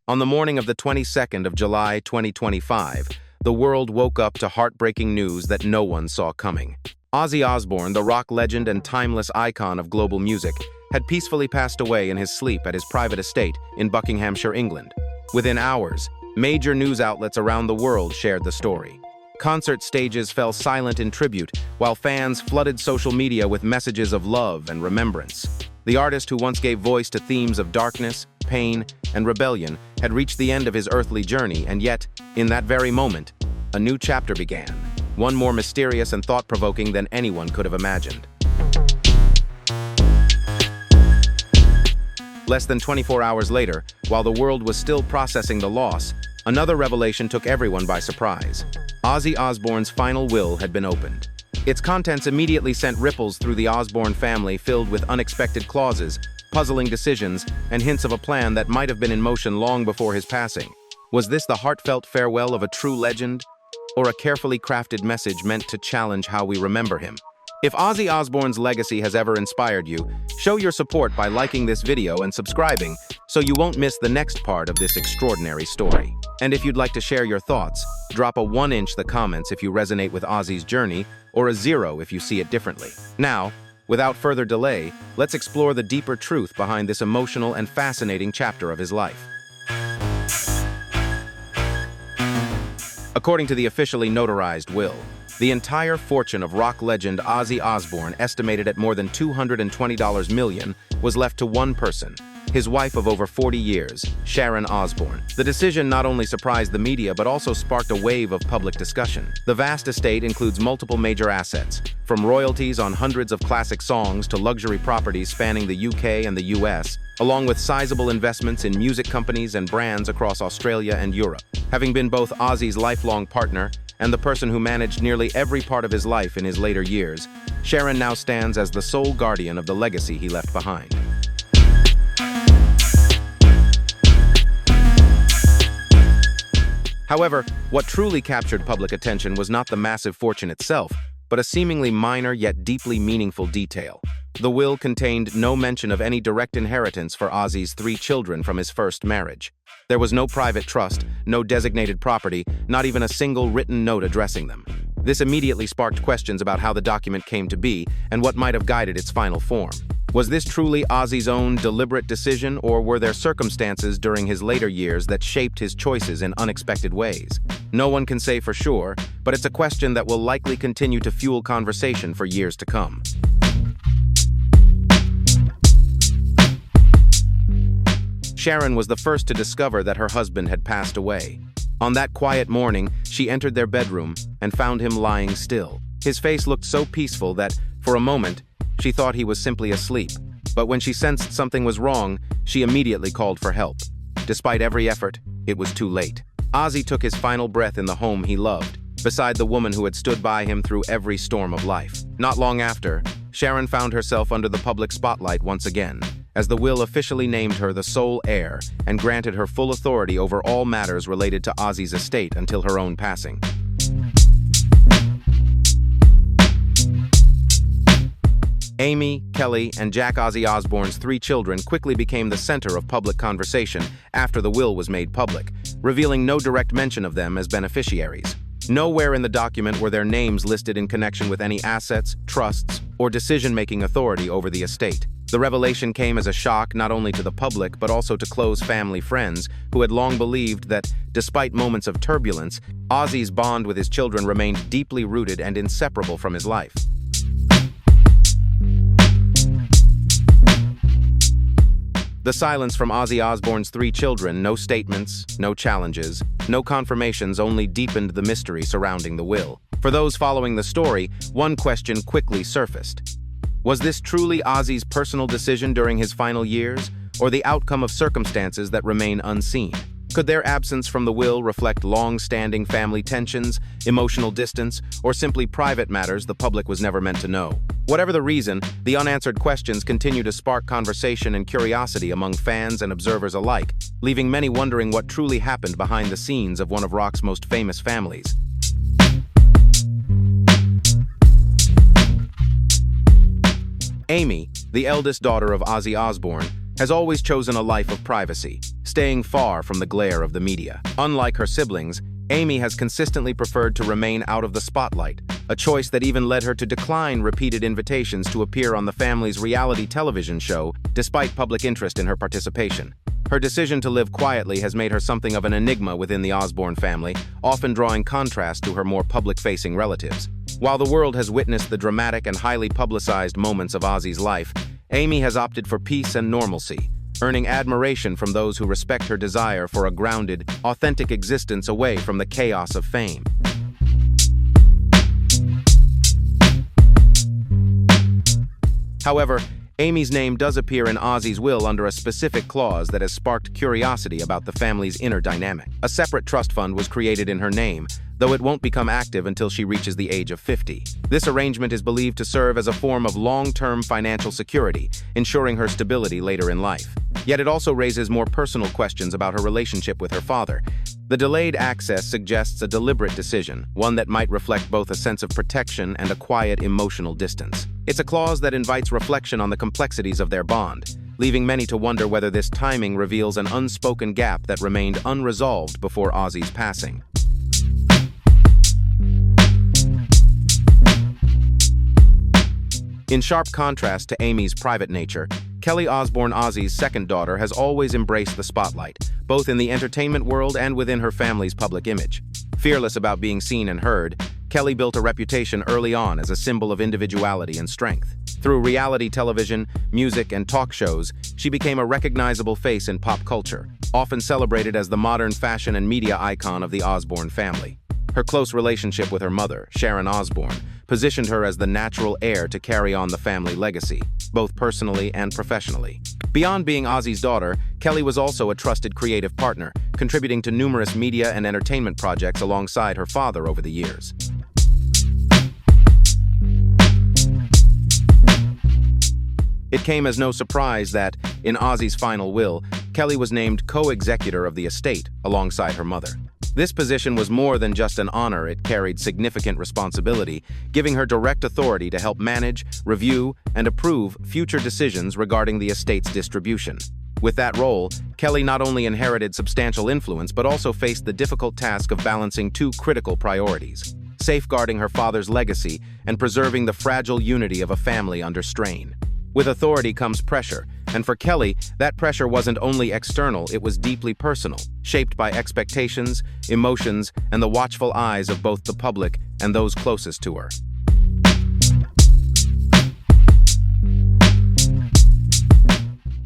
On the morning of the 22nd of July 2025, the world woke up to heartbreaking news that no one saw coming. Ozzy Osbourne, the rock legend and timeless icon of global music, had peacefully passed away in his sleep at his private estate in Buckinghamshire, England. Within hours, major news outlets around the world shared the story. Concert stages fell silent in tribute, while fans flooded social media with messages of love and remembrance. The artist who once gave voice to themes of darkness, pain, and rebellion had reached the end of his earthly journey, and yet, in that very moment, a new chapter began, one more mysterious and thought-provoking than anyone could have imagined. Less than 24 hours later, while the world was still processing the loss, another revelation took everyone by surprise. Ozzy Osbourne's final will had been opened. Its contents immediately sent ripples through the Osbourne family, filled with unexpected clauses, puzzling decisions, and hints of a plan that might have been in motion long before his passing. Was this the heartfelt farewell of a true legend, or a carefully crafted message meant to challenge how we remember him? If Ozzy Osbourne's legacy has ever inspired you, show your support by liking this video and subscribing so you won't miss the next part of this extraordinary story. And if you'd like to share your thoughts, drop a 1-inch the comments if you resonate with Ozzy's journey, or a 0 if you see it differently. Now, without further delay, let's explore the deeper truth behind this emotional and fascinating chapter of his life. According to the officially notarized will, the entire fortune of rock legend Ozzy Osbourne, estimated at more than $220 million, was left to one person, his wife of over 40 years, Sharon Osbourne. The decision not only surprised the media but also sparked a wave of public discussion. The vast estate includes multiple major assets, from royalties on hundreds of classic songs to luxury properties spanning the UK and the US, along with sizable investments in music companies and brands across Australia and Europe. Having been both Ozzy's lifelong partner and the person who managed nearly every part of his life in his later years, Sharon now stands as the sole guardian of the legacy he left behind. However, what truly captured public attention was not the massive fortune itself, but a seemingly minor yet deeply meaningful detail. The will contained no mention of any direct inheritance for Ozzy's 3 children from his first marriage. There was no private trust, no designated property, not even a single written note addressing them. This immediately sparked questions about how the document came to be and what might have guided its final form. Was this truly Ozzy's own deliberate decision, or were there circumstances during his later years that shaped his choices in unexpected ways? No one can say for sure, but it's a question that will likely continue to fuel conversation for years to come. Sharon was the first to discover that her husband had passed away. On that quiet morning, she entered their bedroom and found him lying still. His face looked so peaceful that, for a moment, she thought he was simply asleep. But when she sensed something was wrong, she immediately called for help. Despite every effort, it was too late. Ozzy took his final breath in the home he loved, beside the woman who had stood by him through every storm of life. Not long after, Sharon found herself under the public spotlight once again, as the will officially named her the sole heir and granted her full authority over all matters related to Ozzy's estate until her own passing. Amy, Kelly, and Jack Ozzy Osbourne's 3 children quickly became the center of public conversation after the will was made public, revealing no direct mention of them as beneficiaries. Nowhere in the document were their names listed in connection with any assets, trusts, or decision-making authority over the estate. The revelation came as a shock not only to the public but also to close family friends who had long believed that, despite moments of turbulence, Ozzy's bond with his children remained deeply rooted and inseparable from his life. The silence from Ozzy Osbourne's 3 children, no statements, no challenges, no confirmations, only deepened the mystery surrounding the will. For those following the story, one question quickly surfaced. Was this truly Ozzy's personal decision during his final years, or the outcome of circumstances that remain unseen? Could their absence from the will reflect long-standing family tensions, emotional distance, or simply private matters the public was never meant to know? Whatever the reason, the unanswered questions continue to spark conversation and curiosity among fans and observers alike, leaving many wondering what truly happened behind the scenes of one of rock's most famous families. Amy, the eldest daughter of Ozzy Osbourne, has always chosen a life of privacy, staying far from the glare of the media. Unlike her siblings, Amy has consistently preferred to remain out of the spotlight, a choice that even led her to decline repeated invitations to appear on the family's reality television show, despite public interest in her participation. Her decision to live quietly has made her something of an enigma within the Osbourne family, often drawing contrast to her more public-facing relatives. While the world has witnessed the dramatic and highly publicized moments of Ozzy's life, Amy has opted for peace and normalcy, earning admiration from those who respect her desire for a grounded, authentic existence away from the chaos of fame. However, Amy's name does appear in Ozzy's will under a specific clause that has sparked curiosity about the family's inner dynamic. A separate trust fund was created in her name, though it won't become active until she reaches the age of 50. This arrangement is believed to serve as a form of long-term financial security, ensuring her stability later in life. Yet it also raises more personal questions about her relationship with her father. The delayed access suggests a deliberate decision, one that might reflect both a sense of protection and a quiet emotional distance. It's a clause that invites reflection on the complexities of their bond, leaving many to wonder whether this timing reveals an unspoken gap that remained unresolved before Ozzy's passing. In sharp contrast to Amy's private nature, Kelly Osbourne, Ozzy's second daughter, has always embraced the spotlight, both in the entertainment world and within her family's public image. Fearless about being seen and heard, Kelly built a reputation early on as a symbol of individuality and strength. Through reality television, music, and talk shows, she became a recognizable face in pop culture, often celebrated as the modern fashion and media icon of the Osbourne family. Her close relationship with her mother, Sharon Osbourne, positioned her as the natural heir to carry on the family legacy, both personally and professionally. Beyond being Ozzy's daughter, Kelly was also a trusted creative partner, contributing to numerous media and entertainment projects alongside her father over the years. It came as no surprise that, in Ozzy's final will, Kelly was named co-executor of the estate alongside her mother. This position was more than just an honor, it carried significant responsibility, giving her direct authority to help manage, review, and approve future decisions regarding the estate's distribution. With that role, Kelly not only inherited substantial influence but also faced the difficult task of balancing two critical priorities: safeguarding her father's legacy and preserving the fragile unity of a family under strain. With authority comes pressure, and for Kelly, that pressure wasn't only external, it was deeply personal, shaped by expectations, emotions, and the watchful eyes of both the public and those closest to her.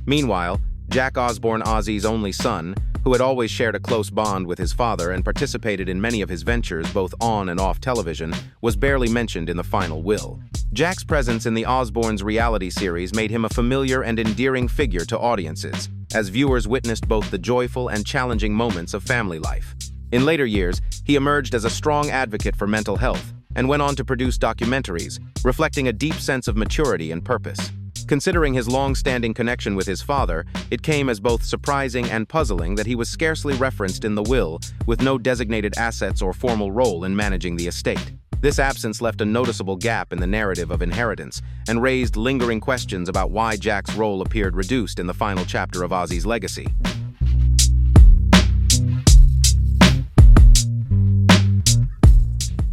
Meanwhile, Jack Osbourne, Ozzy's only son, who had always shared a close bond with his father and participated in many of his ventures both on and off television, was barely mentioned in the final will. Jack's presence in the Osbournes reality series made him a familiar and endearing figure to audiences, as viewers witnessed both the joyful and challenging moments of family life. In later years, he emerged as a strong advocate for mental health and went on to produce documentaries, reflecting a deep sense of maturity and purpose. Considering his long-standing connection with his father, it came as both surprising and puzzling that he was scarcely referenced in the will, with no designated assets or formal role in managing the estate. This absence left a noticeable gap in the narrative of inheritance and raised lingering questions about why Jack's role appeared reduced in the final chapter of Ozzy's legacy.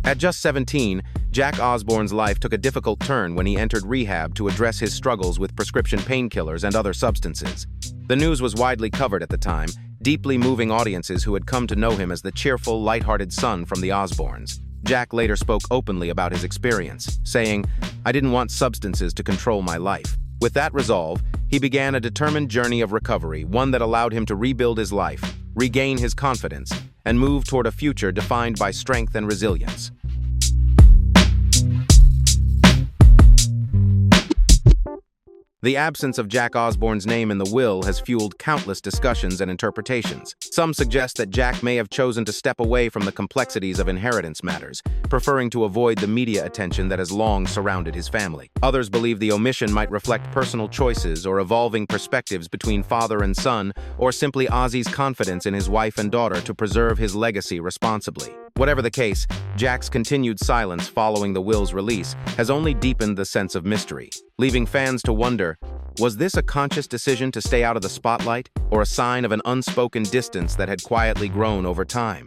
At just 17, Jack Osbourne's life took a difficult turn when he entered rehab to address his struggles with prescription painkillers and other substances. The news was widely covered at the time, deeply moving audiences who had come to know him as the cheerful, lighthearted son from the Osbournes. Jack later spoke openly about his experience, saying, "I didn't want substances to control my life." With that resolve, he began a determined journey of recovery, one that allowed him to rebuild his life, regain his confidence, and move toward a future defined by strength and resilience. The absence of Jack Osbourne's name in the will has fueled countless discussions and interpretations. Some suggest that Jack may have chosen to step away from the complexities of inheritance matters, preferring to avoid the media attention that has long surrounded his family. Others believe the omission might reflect personal choices or evolving perspectives between father and son, or simply Ozzy's confidence in his wife and daughter to preserve his legacy responsibly. Whatever the case, Jack's continued silence following the will's release has only deepened the sense of mystery, leaving fans to wonder, Was this a conscious decision to stay out of the spotlight, or a sign of an unspoken distance that had quietly grown over time?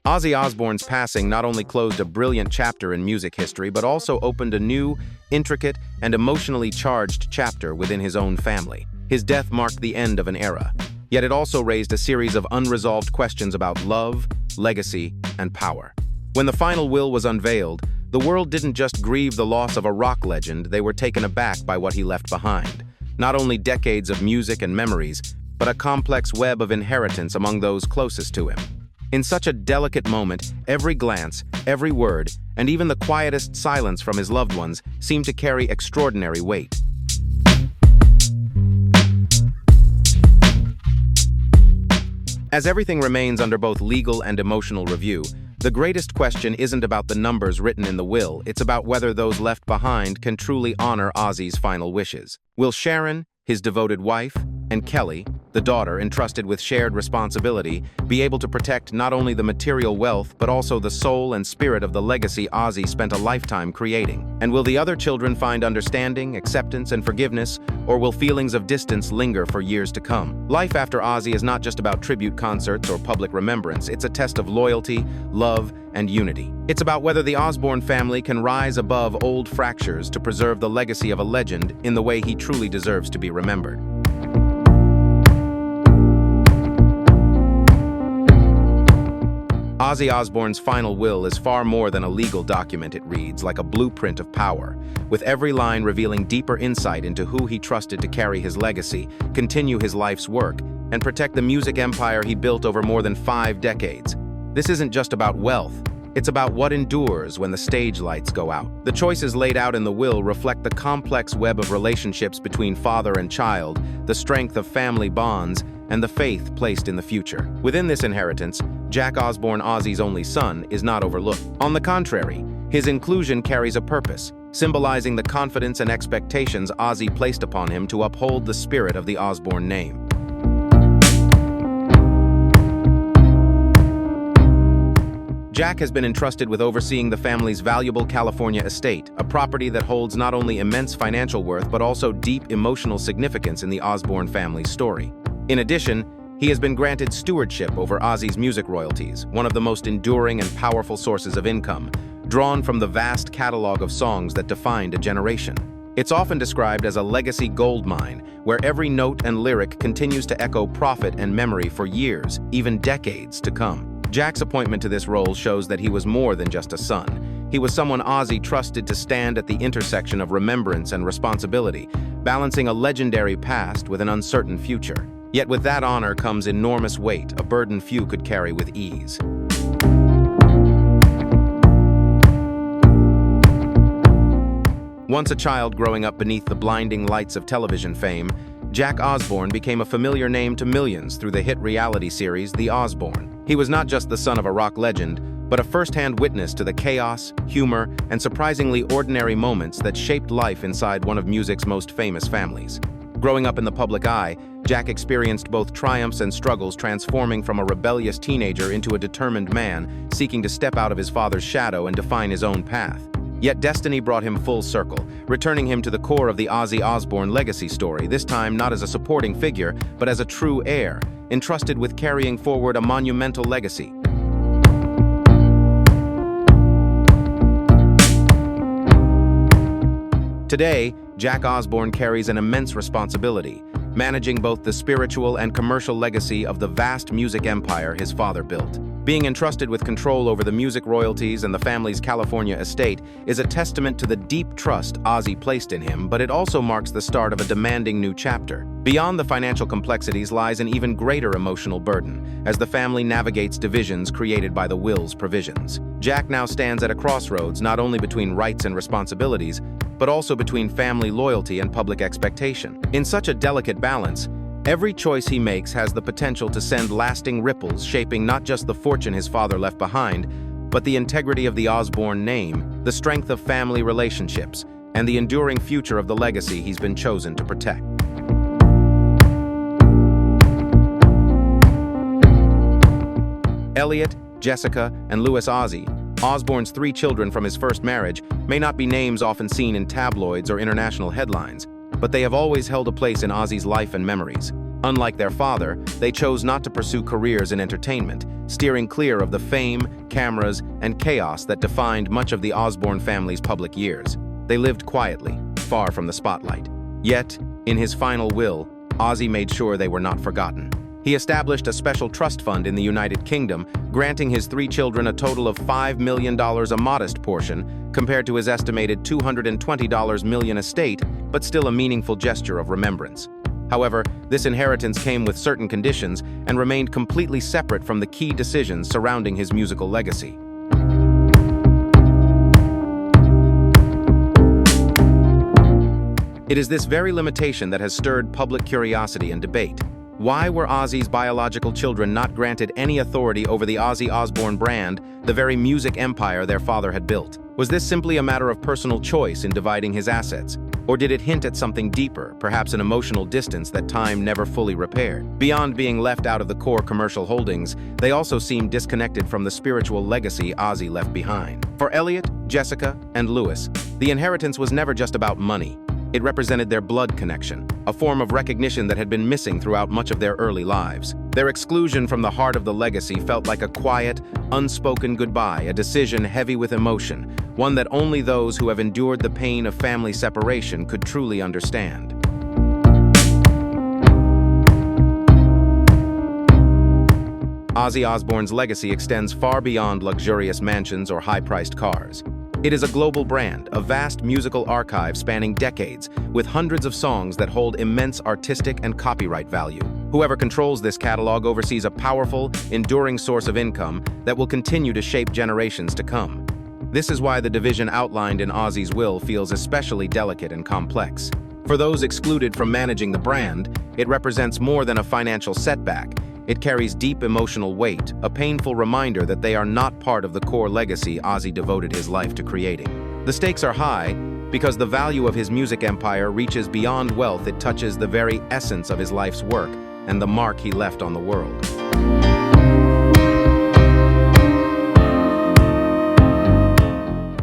Ozzy Osbourne's passing not only closed a brilliant chapter in music history, but also opened a new, intricate, and emotionally charged chapter within his own family. His death marked the end of an era, yet it also raised a series of unresolved questions about love, legacy, and power. When the final will was unveiled, the world didn't just grieve the loss of a rock legend, they were taken aback by what he left behind. Not only decades of music and memories, but a complex web of inheritance among those closest to him. In such a delicate moment, every glance, every word, and even the quietest silence from his loved ones seemed to carry extraordinary weight. As everything remains under both legal and emotional review, the greatest question isn't about the numbers written in the will, it's about whether those left behind can truly honor Ozzy's final wishes. Will Sharon, his devoted wife, and Kelly, the daughter entrusted with shared responsibility, be able to protect not only the material wealth but also the soul and spirit of the legacy Ozzy spent a lifetime creating? And will the other children find understanding, acceptance, and forgiveness, or will feelings of distance linger for years to come? Life after Ozzy is not just about tribute concerts or public remembrance, it's a test of loyalty, love, and unity. It's about whether the Osbourne family can rise above old fractures to preserve the legacy of a legend in the way he truly deserves to be remembered. Ozzy Osbourne's final will is far more than a legal document. It reads like a blueprint of power, with every line revealing deeper insight into who he trusted to carry his legacy, continue his life's work, and protect the music empire he built over more than 5 decades. This isn't just about wealth, it's about what endures when the stage lights go out. The choices laid out in the will reflect the complex web of relationships between father and child, the strength of family bonds, and the faith placed in the future. Within this inheritance, Jack Osbourne, Ozzy's only son, is not overlooked. On the contrary, his inclusion carries a purpose, symbolizing the confidence and expectations Ozzy placed upon him to uphold the spirit of the Osbourne name. Jack has been entrusted with overseeing the family's valuable California estate, a property that holds not only immense financial worth but also deep emotional significance in the Osbourne family's story. In addition, he has been granted stewardship over Ozzy's music royalties, one of the most enduring and powerful sources of income, drawn from the vast catalog of songs that defined a generation. It's often described as a legacy goldmine, where every note and lyric continues to echo profit and memory for years, even decades to come. Jack's appointment to this role shows that he was more than just a son. He was someone Ozzy trusted to stand at the intersection of remembrance and responsibility, balancing a legendary past with an uncertain future. Yet with that honor comes enormous weight, a burden few could carry with ease. Once a child growing up beneath the blinding lights of television fame, Jack Osbourne became a familiar name to millions through the hit reality series The Osbourne. He was not just the son of a rock legend, but a first-hand witness to the chaos, humor, and surprisingly ordinary moments that shaped life inside one of music's most famous families. Growing up in the public eye, Jack experienced both triumphs and struggles, transforming from a rebellious teenager into a determined man, seeking to step out of his father's shadow and define his own path. Yet destiny brought him full circle, returning him to the core of the Ozzy Osbourne legacy story, this time not as a supporting figure, but as a true heir, entrusted with carrying forward a monumental legacy. Today, Jack Osbourne carries an immense responsibility, managing both the spiritual and commercial legacy of the vast music empire his father built. Being entrusted with control over the music royalties and the family's California estate is a testament to the deep trust Ozzy placed in him, but it also marks the start of a demanding new chapter. Beyond the financial complexities lies an even greater emotional burden, as the family navigates divisions created by the will's provisions. Jack now stands at a crossroads, not only between rights and responsibilities, but also between family loyalty and public expectation. In such a delicate balance, every choice he makes has the potential to send lasting ripples, shaping not just the fortune his father left behind, but the integrity of the Osbourne name, the strength of family relationships, and the enduring future of the legacy he's been chosen to protect. Elliot, Jessica, and Louis Ozzy, Osbourne's 3 children from his first marriage may not be names often seen in tabloids or international headlines, but they have always held a place in Ozzy's life and memories. Unlike their father, they chose not to pursue careers in entertainment, steering clear of the fame, cameras, and chaos that defined much of the Osbourne family's public years. They lived quietly, far from the spotlight. Yet, in his final will, Ozzy made sure they were not forgotten. He established a special trust fund in the United Kingdom, granting his 3 children a total of $5 million, a modest portion, compared to his estimated $220 million estate, but still a meaningful gesture of remembrance. However, this inheritance came with certain conditions and remained completely separate from the key decisions surrounding his musical legacy. It is this very limitation that has stirred public curiosity and debate. Why were Ozzy's biological children not granted any authority over the Ozzy Osbourne brand, the very music empire their father had built? Was this simply a matter of personal choice in dividing his assets? Or did it hint at something deeper, perhaps an emotional distance that time never fully repaired? Beyond being left out of the core commercial holdings, they also seemed disconnected from the spiritual legacy Ozzy left behind. For Elliot, Jessica, and Louis, the inheritance was never just about money. It represented their blood connection, a form of recognition that had been missing throughout much of their early lives. Their exclusion from the heart of the legacy felt like a quiet, unspoken goodbye, a decision heavy with emotion, one that only those who have endured the pain of family separation could truly understand. Ozzy Osbourne's legacy extends far beyond luxurious mansions or high-priced cars. It is a global brand, a vast musical archive spanning decades, with hundreds of songs that hold immense artistic and copyright value. Whoever controls this catalog oversees a powerful, enduring source of income that will continue to shape generations to come. This is why the division outlined in Ozzy's will feels especially delicate and complex. For those excluded from managing the brand, it represents more than a financial setback. It carries deep emotional weight, a painful reminder that they are not part of the core legacy Ozzy devoted his life to creating. The stakes are high because the value of his music empire reaches beyond wealth. It touches the very essence of his life's work and the mark he left on the world.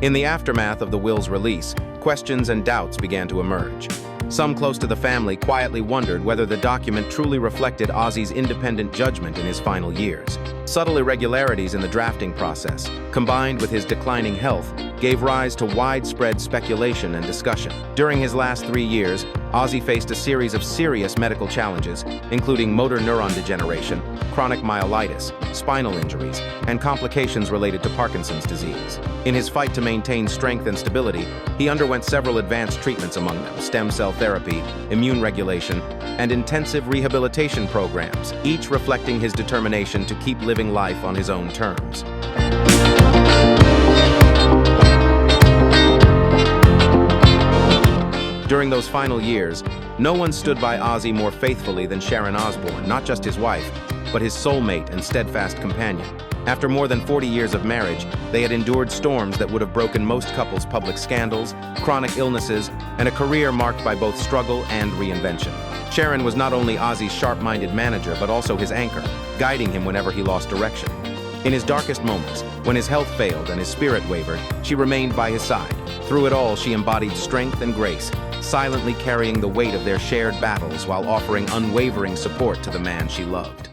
In the aftermath of the will's release, questions and doubts began to emerge. Some close to the family quietly wondered whether the document truly reflected Ozzy's independent judgment in his final years. Subtle irregularities in the drafting process, combined with his declining health, gave rise to widespread speculation and discussion. During his last 3 years, Ozzy faced a series of serious medical challenges, including motor neuron degeneration, chronic myelitis, spinal injuries, and complications related to Parkinson's disease. In his fight to maintain strength and stability, he underwent several advanced treatments, among them stem cell therapy, immune regulation, and intensive rehabilitation programs, each reflecting his determination to keep living life on his own terms. During those final years, no one stood by Ozzy more faithfully than Sharon Osbourne, not just his wife, but his soulmate and steadfast companion. After more than 40 years of marriage, they had endured storms that would have broken most couples' public scandals, chronic illnesses, and a career marked by both struggle and reinvention. Sharon was not only Ozzy's sharp-minded manager, but also his anchor, guiding him whenever he lost direction. In his darkest moments, when his health failed and his spirit wavered, she remained by his side. Through it all, she embodied strength and grace, silently carrying the weight of their shared battles while offering unwavering support to the man she loved.